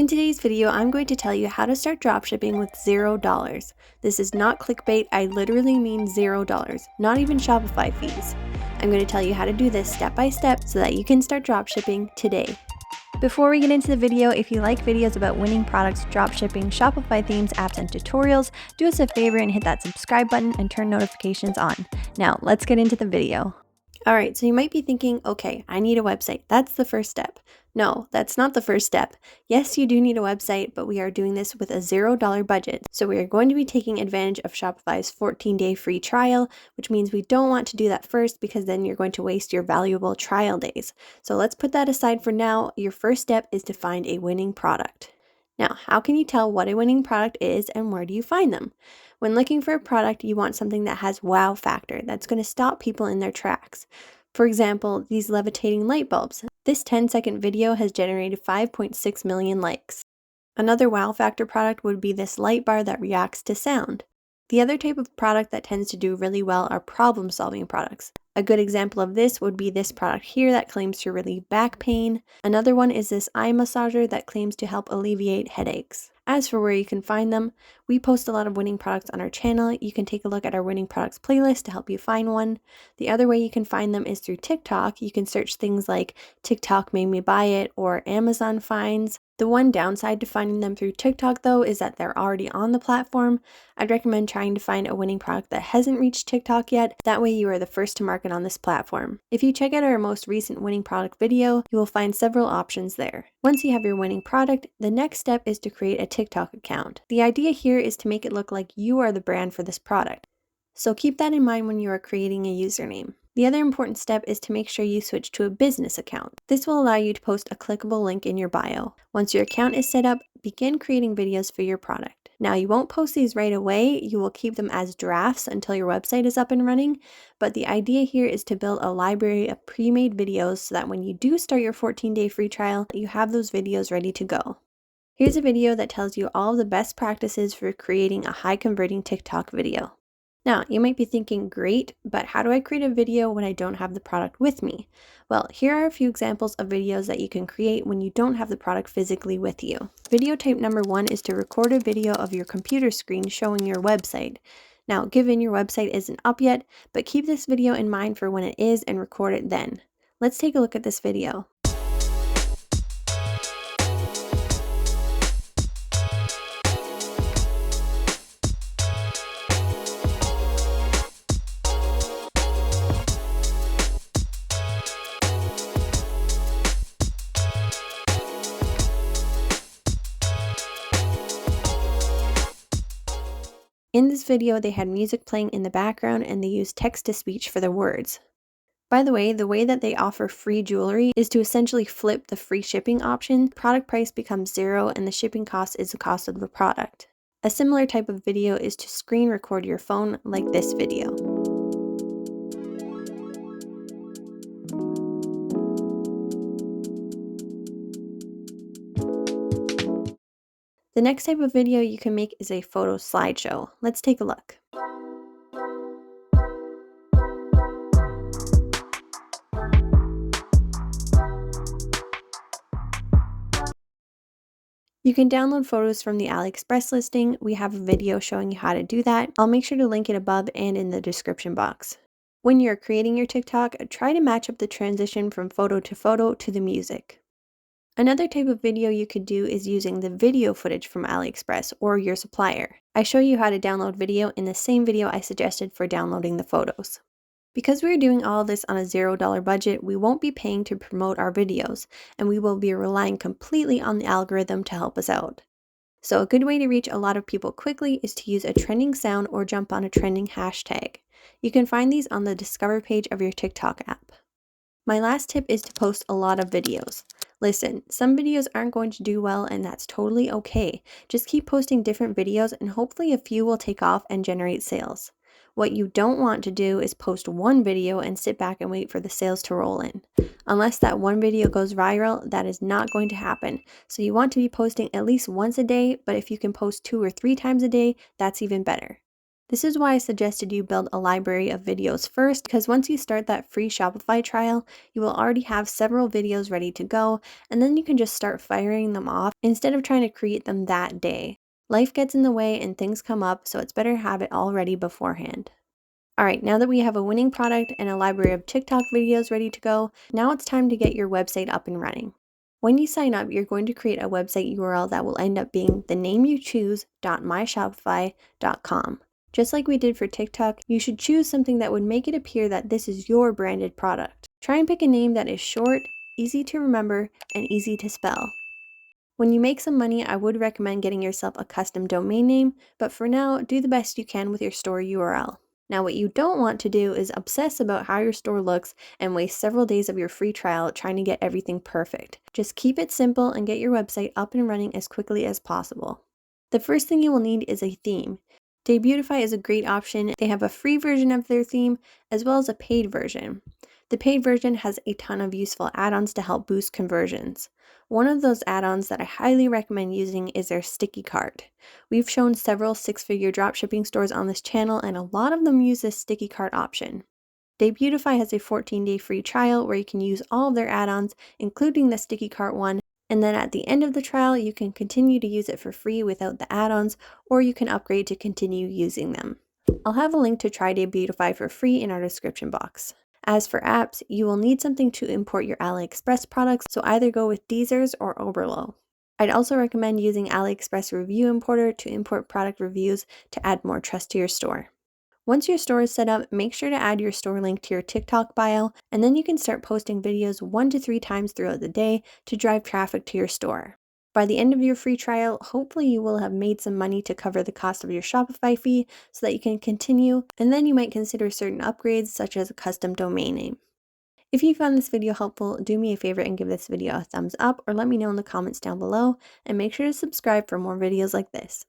In today's video, I'm going to tell you how to start dropshipping with $0. This is not clickbait, I literally mean $0, not even Shopify fees. I'm going to tell you how to do this step by step so that you can start dropshipping today. Before we get into the video, if you like videos about winning products, dropshipping, Shopify themes, apps, and tutorials, do us a favor and hit that subscribe button and turn notifications on. Now, let's get into the video. Alright, so you might be thinking, okay, I need a website. That's the first step. No, that's not the first step. Yes, you do need a website, but we are doing this with a $0 budget. So we are going to be taking advantage of Shopify's 14-day free trial, which means we don't want to do that first because then you're going to waste your valuable trial days. So let's put that aside for now. Your first step is to find a winning product. Now, how can you tell what a winning product is and where do you find them? When looking for a product, you want something that has wow factor, that's going to stop people in their tracks. For example, these levitating light bulbs. This 10-second video has generated 5.6 million likes. Another wow factor product would be this light bar that reacts to sound. The other type of product that tends to do really well are problem-solving products. A good example of this would be this product here that claims to relieve back pain. Another one is this eye massager that claims to help alleviate headaches. As for where you can find them, we post a lot of winning products on our channel. You can take a look at our winning products playlist to help you find one. The other way you can find them is through TikTok. You can search things like TikTok made me buy it or Amazon finds. The one downside to finding them through TikTok though is that they're already on the platform. I'd recommend trying to find a winning product that hasn't reached TikTok yet. That way you are the first to market on this platform. If you check out our most recent winning product video, you will find several options there. Once you have your winning product, the next step is to create a TikTok account. The idea here is to make it look like you are the brand for this product. So keep that in mind when you are creating a username. The other important step is to make sure you switch to a business account. This will allow you to post a clickable link in your bio. Once your account is set up, begin creating videos for your product. Now, you won't post these right away, you will keep them as drafts until your website is up and running, but the idea here is to build a library of pre-made videos so that when you do start your 14-day free trial, you have those videos ready to go. Here's a video that tells you all of the best practices for creating a high-converting TikTok video. Now, you might be thinking, great, but how do I create a video when I don't have the product with me? Well, here are a few examples of videos that you can create when you don't have the product physically with you. Video type number 1 is to record a video of your computer screen showing your website. Now, given your website isn't up yet, but keep this video in mind for when it is and record it then. Let's take a look at this video. In this video, they had music playing in the background and they used text-to-speech for the words. By the way that they offer free jewelry is to essentially flip the free shipping option. Product price becomes $0 and the shipping cost is the cost of the product. A similar type of video is to screen record your phone like this video. The next type of video you can make is a photo slideshow. Let's take a look. You can download photos from the AliExpress listing. We have a video showing you how to do that. I'll make sure to link it above and in the description box. When you're creating your TikTok, try to match up the transition from photo to the music. Another type of video you could do is using the video footage from AliExpress or your supplier. I show you how to download video in the same video I suggested for downloading the photos. Because we're doing all of this on a $0 budget, we won't be paying to promote our videos, and we will be relying completely on the algorithm to help us out. So a good way to reach a lot of people quickly is to use a trending sound or jump on a trending hashtag. You can find these on the Discover page of your TikTok app. My last tip is to post a lot of videos. Listen, some videos aren't going to do well and that's totally okay. Just keep posting different videos and hopefully a few will take off and generate sales. What you don't want to do is post one video and sit back and wait for the sales to roll in. Unless that one video goes viral, that is not going to happen. So you want to be posting at least once a day, but if you can post 2 or 3 times a day, that's even better. This is why I suggested you build a library of videos first, because once you start that free Shopify trial, you will already have several videos ready to go, and then you can just start firing them off instead of trying to create them that day. Life gets in the way and things come up, so it's better to have it all ready beforehand. Alright, now that we have a winning product and a library of TikTok videos ready to go, now it's time to get your website up and running. When you sign up, you're going to create a website URL that will end up being the name you choose.myshopify.com. Just like we did for TikTok, you should choose something that would make it appear that this is your branded product. Try and pick a name that is short, easy to remember, and easy to spell. When you make some money, I would recommend getting yourself a custom domain name, but for now, do the best you can with your store URL. Now, what you don't want to do is obsess about how your store looks and waste several days of your free trial trying to get everything perfect. Just keep it simple and get your website up and running as quickly as possible. The first thing you will need is a theme. Debutify is a great option. They have a free version of their theme as well as a paid version. The paid version has a ton of useful add-ons to help boost conversions. One of those add-ons that I highly recommend using is their sticky cart. We've shown several six-figure dropshipping stores on this channel, and a lot of them use this sticky cart option. Debutify has a 14-day free trial where you can use all of their add-ons, including the sticky cart one, and then at the end of the trial, you can continue to use it for free without the add-ons, or you can upgrade to continue using them. I'll have a link to try Debutify for free in our description box. As for apps, you will need something to import your AliExpress products, so either go with Deezers or Oberlo. I'd also recommend using AliExpress Review Importer to import product reviews to add more trust to your store. Once your store is set up, make sure to add your store link to your TikTok bio, and then you can start posting videos 1 to 3 times throughout the day to drive traffic to your store. By the end of your free trial, hopefully you will have made some money to cover the cost of your Shopify fee so that you can continue, and then you might consider certain upgrades such as a custom domain name. If you found this video helpful, do me a favor and give this video a thumbs up or let me know in the comments down below, and make sure to subscribe for more videos like this.